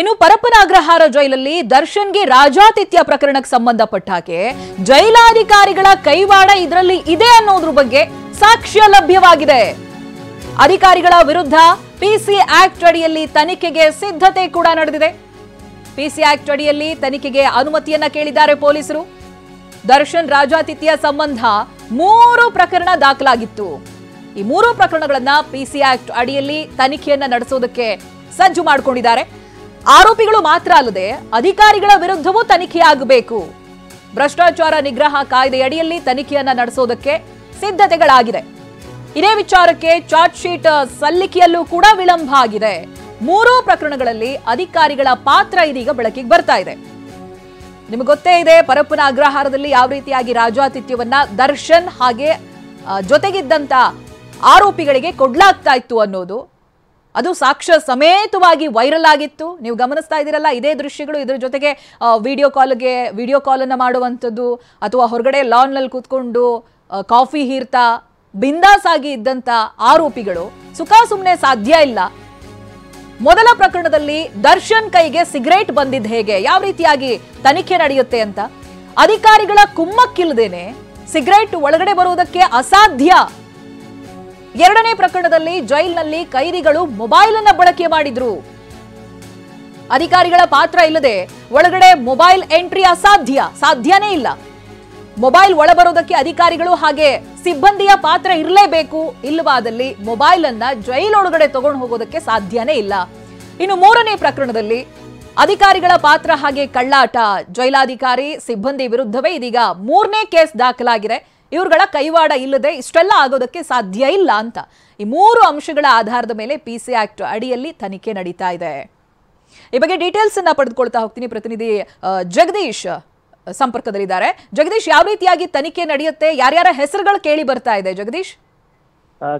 ಇನ್ನು ಪರಪ್ಪನಾಗ್ರಹಾರ ಜೈಲಲ್ಲಿ ದರ್ಶನ್ಗೆ ರಾಜಾತಿಥ್ಯ ಪ್ರಕರಣಕ್ಕೆ ಸಂಬಂಧಪಟ್ಟ ಹಾಗೆ ಜೈಲಾಧಿಕಾರಿಗಳ ಕೈವಾಡ ಇದರಲ್ಲಿ ಇದೆ ಅನ್ನೋದ್ರ ಬಗ್ಗೆ ಸಾಕ್ಷ್ಯ ಲಭ್ಯವಾಗಿದೆ. ಅಧಿಕಾರಿಗಳ ವಿರುದ್ಧ ಪಿಸಿ ಆಕ್ಟ್ ಅಡಿಯಲ್ಲಿ ತನಿಖೆಗೆ ಸಿದ್ಧತೆ ಕೂಡ ನಡೆದಿದೆ. ಪಿಸಿ ಆಕ್ಟ್ ಅಡಿಯಲ್ಲಿ ತನಿಖೆಗೆ ಅನುಮತಿಯನ್ನ ಕೇಳಿದ್ದಾರೆ ಪೊಲೀಸರು. ದರ್ಶನ್ ರಾಜಾತಿಥ್ಯ ಸಂಬಂಧ 3 ಪ್ರಕರಣ ದಾಖಲಾಗಿತ್ತು. ಈ 3 ಪ್ರಕರಣಗಳನ್ನ ಪಿಸಿ ಆಕ್ಟ್ ಅಡಿಯಲ್ಲಿ ತನಿಖೆಯನ್ನ ನಡೆಸೋದಕ್ಕೆ ಸಜ್ಜು ಮಾಡಿಕೊಂಡಿದ್ದಾರೆ. ಆರೋಪಿಗಳು ಮಾತ್ರ ಅಲ್ಲದೆ ಅಧಿಕಾರಿಗಳ ವಿರುದ್ಧವೂ ತನಿಖೆಯಾಗಬೇಕು. ಭ್ರಷ್ಟಾಚಾರ ನಿಗ್ರಹ ಕಾಯ್ದೆ ಅಡಿಯಲ್ಲಿ ತನಿಖೆಯನ್ನ ನಡೆಸೋದಕ್ಕೆ ಸಿದ್ಧತೆಗಳಾಗಿದೆ. ಇದೇ ವಿಚಾರಕ್ಕೆ ಚಾರ್ಜ್ ಶೀಟ್ ಸಲ್ಲಿಕೆಯಲ್ಲೂ ಕೂಡ ವಿಳಂಬ ಆಗಿದೆ. 3 ಪ್ರಕರಣಗಳಲ್ಲಿ ಅಧಿಕಾರಿಗಳ ಪಾತ್ರ ಇದೀಗ ಬೆಳಕಿಗೆ ಬರ್ತಾ ಇದೆ. ನಿಮಗೆ ಗೊತ್ತೇ ಇದೆ ಪರಪ್ಪನ ಅಗ್ರಹಾರದಲ್ಲಿ ಯಾವ ರೀತಿಯಾಗಿ ರಾಜಾತಿಥ್ಯವನ್ನ ದರ್ಶನ್ ಹಾಗೆ ಜೊತೆಗಿದ್ದಂತ ಆರೋಪಿಗಳಿಗೆ ಕೊಡ್ಲಾಗ್ತಾ ಇತ್ತು ಅನ್ನೋದು ಅದು ಸಾಕ್ಷ್ಯ ಸಮೇತವಾಗಿ ವೈರಲ್ ಆಗಿತ್ತು. ನೀವು ಗಮನಿಸ್ತಾ ಇದ್ದೀರಲ್ಲ ಇದೇ ದೃಶ್ಯಗಳು. ಇದರ ಜೊತೆಗೆ ವಿಡಿಯೋ ಕಾಲ್ ಅನ್ನ ಮಾಡುವಂಥದ್ದು ಅಥವಾ ಹೊರಗಡೆ ಲಾನ್ ನಲ್ಲಿ ಕೂತ್ಕೊಂಡು ಕಾಫಿ ಹೀರ್ತಾ ಬಿಂದಾಸ್ ಆಗಿ ಇದ್ದಂತ ಆರೋಪಿಗಳು ಸುಖ ಸುಮ್ಮನೆ ಸಾಧ್ಯ ಇಲ್ಲ. ಮೊದಲ ಪ್ರಕರಣದಲ್ಲಿ ದರ್ಶನ್ ಕೈಗೆ ಸಿಗರೇಟ್ ಬಂದಿದ್ದು ಹೇಗೆ, ಯಾವ ರೀತಿಯಾಗಿ ತನಿಖೆ ನಡೆಯುತ್ತೆ ಅಂತ ಅಧಿಕಾರಿಗಳ ಕುಮ್ಮಕ್ಕಿಲ್ಲದೇನೆ ಸಿಗರೇಟ್ ಒಳಗಡೆ ಬರುವುದಕ್ಕೆ ಅಸಾಧ್ಯ. ಎರಡನೇ ಪ್ರಕರಣದಲ್ಲಿ ಜೈಲಿನಲ್ಲಿ ಕೈದಿಗಳು ಮೊಬೈಲ್ ಅನ್ನ ಬಳಕೆ ಮಾಡಿದ್ರು. ಅಧಿಕಾರಿಗಳ ಪಾತ್ರ ಇಲ್ಲದೆ ಒಳಗಡೆ ಮೊಬೈಲ್ ಎಂಟ್ರಿ ಸಾಧ್ಯನೇ ಇಲ್ಲ. ಮೊಬೈಲ್ ಒಳಬರೋದಕ್ಕೆ ಅಧಿಕಾರಿಗಳು ಹಾಗೆ ಸಿಬ್ಬಂದಿಯ ಪಾತ್ರ ಇರಲೇಬೇಕು. ಇಲ್ಲವಾದಲ್ಲಿ ಮೊಬೈಲ್ ಅನ್ನ ಜೈಲೊಳಗಡೆ ತಗೊಂಡು ಹೋಗೋದಕ್ಕೆ ಸಾಧ್ಯನೇ ಇಲ್ಲ. ಇನ್ನು 3ನೇ ಪ್ರಕರಣದಲ್ಲಿ ಅಧಿಕಾರಿಗಳ ಪಾತ್ರ ಹಾಗೆ ಕಳ್ಳಾಟ, ಜೈಲಾಧಿಕಾರಿ ಸಿಬ್ಬಂದಿ ವಿರುದ್ಧವೇ ಇದೀಗ 3ನೇ ಕೇಸ್ ದಾಖಲಾಗಿದೆ. ಇವ್ರುಗಳ ಕೈವಾಡ ಇಲ್ಲದೆ ಇಷ್ಟೆಲ್ಲ ಆಗೋದಕ್ಕೆ ಸಾಧ್ಯ ಇಲ್ಲ ಅಂತ ಈ 3 ಅಂಶಗಳ ಆಧಾರದ ಮೇಲೆ ಪಿಸಿ ಆಕ್ಟ್ ಅಡಿಯಲ್ಲಿ ತನಿಖೆ ನಡೀತಾ ಇದೆ. ಈ ಬಗ್ಗೆ ಡೀಟೇಲ್ಸ್ ಅನ್ನ ಪಡೆದುಕೊಳ್ತಾ ಹೋಗ್ತೀನಿ. ಪ್ರತಿನಿಧಿ ಜಗದೀಶ್ ಸಂಪರ್ಕದಲ್ಲಿದ್ದಾರೆ. ಜಗದೀಶ್, ಯಾವ ರೀತಿಯಾಗಿ ತನಿಖೆ ನಡೆಯುತ್ತೆ, ಯಾರ್ಯಾರ ಹೆಸರುಗಳು ಕೇಳಿ ಬರ್ತಾ ಇದೆ ಜಗದೀಶ್?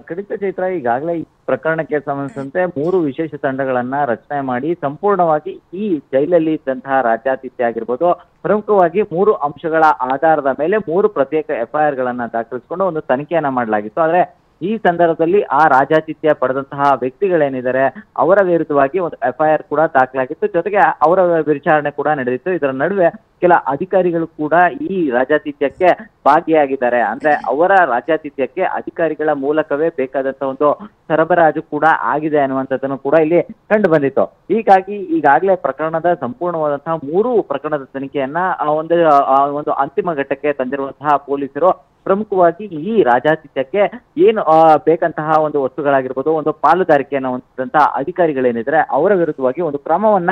ಖಂಡಿತ ಚೈತ್ರ, ಈಗಾಗಲೇ ಈ ಪ್ರಕರಣಕ್ಕೆ ಸಂಬಂಧಿಸಿದಂತೆ 3 ವಿಶೇಷ ತಂಡಗಳನ್ನ ರಚನೆ ಮಾಡಿ ಸಂಪೂರ್ಣವಾಗಿ ಈ ಜೈಲಲ್ಲಿ ಇದ್ದಂತಹ ರಾಜ್ಯಾತಿಥ್ಯ ಆಗಿರ್ಬೋದು, ಪ್ರಮುಖವಾಗಿ 3 ಅಂಶಗಳ ಆಧಾರದ ಮೇಲೆ 3 ಪ್ರತ್ಯೇಕ FIR ಗಳನ್ನ ದಾಖಲಿಸಿಕೊಂಡು ಒಂದು ತನಿಖೆಯನ್ನ ಮಾಡಲಾಗಿತ್ತು. ಆದ್ರೆ ಈ ಸಂದರ್ಭದಲ್ಲಿ ಆ ರಾಜಾತಿಥ್ಯ ಪಡೆದಂತಹ ವ್ಯಕ್ತಿಗಳೇನಿದ್ದಾರೆ ಅವರ ವಿರುದ್ಧವಾಗಿ ಒಂದು FIR ಕೂಡ ದಾಖಲಾಗಿತ್ತು. ಜೊತೆಗೆ ಅವರ ವಿಚಾರಣೆ ಕೂಡ ನಡೆದಿತ್ತು. ಇದರ ನಡುವೆ ಕೆಲ ಅಧಿಕಾರಿಗಳು ಕೂಡ ಈ ರಾಜಾತಿಥ್ಯಕ್ಕೆ ಭಾಗಿಯಾಗಿದ್ದಾರೆ. ಅಂದ್ರೆ ಅವರ ರಾಜಾತಿಥ್ಯಕ್ಕೆ ಅಧಿಕಾರಿಗಳ ಮೂಲಕವೇ ಬೇಕಾದಂತ ಒಂದು ಸರಬರಾಜು ಕೂಡ ಆಗಿದೆ ಅನ್ನುವಂಥದ್ದನ್ನು ಕೂಡ ಇಲ್ಲಿ ಕಂಡು ಬಂದಿತ್ತು. ಹೀಗಾಗಿ ಈಗಾಗಲೇ ಪ್ರಕರಣದ ಸಂಪೂರ್ಣವಾದಂತಹ 3 ಪ್ರಕರಣದ ತನಿಖೆಯನ್ನ ಒಂದು ಅಂತಿಮ ಘಟ್ಟಕ್ಕೆ ತಂದಿರುವಂತಹ ಪೊಲೀಸರು ಪ್ರಮುಖವಾಗಿ ಈ ರಾಜಾತಿಥ್ಯಕ್ಕೆ ಏನು ಬೇಕಂತಹ ಒಂದು ವಸ್ತುಗಳಾಗಿರ್ಬೋದು, ಒಂದು ಪಾಲುದಾರಿಕೆಯನ್ನು ಹೊಂದಿದಂತಹ ಅಧಿಕಾರಿಗಳೇನಿದ್ರೆ ಅವರ ವಿರುದ್ಧವಾಗಿ ಒಂದು ಕ್ರಮವನ್ನ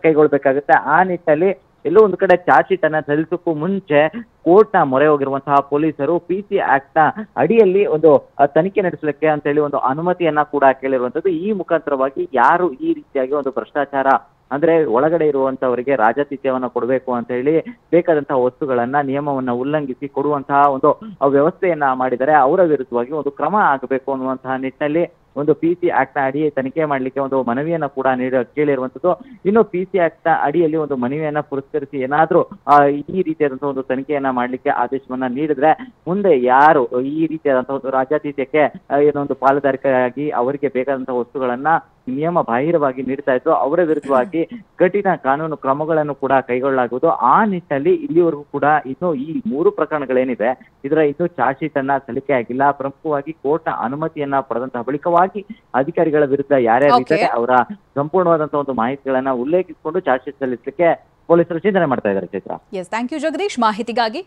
ಕೈಗೊಳ್ಳಬೇಕಾಗುತ್ತೆ. ಆ ನಿಟ್ಟಿನಲ್ಲಿ ಎಲ್ಲೋ ಒಂದು ಕಡೆ ಚಾರ್ಜ್ ಶೀಟ್ ಅನ್ನ ಸಲ್ಲಿಸಕ್ಕೂ ಮುಂಚೆ ಕೋರ್ಟ್ ನ ಮೊರೆ ಹೋಗಿರುವಂತಹ ಪೊಲೀಸರು ಪಿಸಿ ಆಕ್ಟ್ ನ ಅಡಿಯಲ್ಲಿ ಒಂದು ತನಿಖೆ ನಡೆಸಲಿಕ್ಕೆ ಅಂತ ಹೇಳಿ ಒಂದು ಅನುಮತಿಯನ್ನ ಕೂಡ ಕೇಳಿರುವಂತದ್ದು. ಈ ಮುಖಾಂತರವಾಗಿ ಯಾರು ಈ ರೀತಿಯಾಗಿ ಒಂದು ಭ್ರಷ್ಟಾಚಾರ ಅಂದ್ರೆ ಒಳಗಡೆ ಇರುವಂತವರಿಗೆ ರಾಜಾತಿಥ್ಯವನ್ನ ಕೊಡಬೇಕು ಅಂತ ಹೇಳಿ ಬೇಕಾದಂತಹ ವಸ್ತುಗಳನ್ನ ನಿಯಮವನ್ನ ಉಲ್ಲಂಘಿಸಿ ಕೊಡುವಂತಹ ಒಂದು ವ್ಯವಸ್ಥೆಯನ್ನ ಮಾಡಿದರೆ ಅವರ ವಿರುದ್ಧವಾಗಿ ಒಂದು ಕ್ರಮ ಆಗಬೇಕು ಅನ್ನುವಂತಹ ನಿಟ್ಟಿನಲ್ಲಿ ಒಂದು ಪಿಸಿ ಆಕ್ಟ್ ನ ಅಡಿ ತನಿಖೆ ಮಾಡ್ಲಿಕ್ಕೆ ಒಂದು ಮನವಿಯನ್ನ ಕೂಡ ಕೇಳಿರುವಂತದ್ದು. ಇನ್ನು ಪಿಸಿ ಆಕ್ಟ್ ನ ಅಡಿಯಲ್ಲಿ ಒಂದು ಮನವಿಯನ್ನ ಪುರಸ್ಕರಿಸಿ ಏನಾದ್ರೂ ಈ ರೀತಿಯಾದಂತಹ ಒಂದು ತನಿಖೆಯನ್ನ ಮಾಡ್ಲಿಕ್ಕೆ ಆದೇಶವನ್ನ ನೀಡಿದ್ರೆ ಮುಂದೆ ಯಾರು ಈ ರೀತಿಯಾದಂತಹ ಒಂದು ರಾಜಾತಿಥ್ಯಕ್ಕೆ ಏನೊಂದು ಪಾಲುದಾರಿಕೆಯಾಗಿ ಅವರಿಗೆ ಬೇಕಾದಂತಹ ವಸ್ತುಗಳನ್ನ ನಿಯಮ ಬಾಹಿರವಾಗಿ ನೀಡ್ತಾ ಇದ್ರು ಅವರ ವಿರುದ್ಧವಾಗಿ ಕಠಿಣ ಕಾನೂನು ಕ್ರಮಗಳನ್ನು ಕೂಡ ಕೈಗೊಳ್ಳಲಾಗುವುದು. ಆ ನಿಟ್ಟಿನಲ್ಲಿ ಇಲ್ಲಿವರೆಗೂ ಕೂಡ ಇನ್ನು ಈ 3 ಪ್ರಕರಣಗಳೇನಿದೆ ಇದರ ಇನ್ನು ಚಾರ್ಜ್ ಶೀಟ್ ಅನ್ನ ಸಲ್ಲಿಕೆ ಆಗಿಲ್ಲ. ಪ್ರಮುಖವಾಗಿ ಕೋರ್ಟ್ ನ ಅನುಮತಿಯನ್ನ ಪಡೆದಂತಹ ಬಳಿಕವಾಗಿ ಅಧಿಕಾರಿಗಳ ವಿರುದ್ಧ ಯಾರ್ಯಾರಿದ್ದಾರೆ ಅವರ ಸಂಪೂರ್ಣವಾದಂತಹ ಒಂದು ಮಾಹಿತಿಗಳನ್ನ ಉಲ್ಲೇಖಿಸಿಕೊಂಡು ಚಾರ್ಜ್ ಶೀಟ್ ಸಲ್ಲಿಸಲಿಕ್ಕೆ ಪೊಲೀಸರು ಚಿಂತನೆ ಮಾಡ್ತಾ ಇದ್ದಾರೆ. ಚೈತ್ರ, ಥ್ಯಾಂಕ್ ಯು ಜಗದೀಶ್ ಮಾಹಿತಿಗಾಗಿ.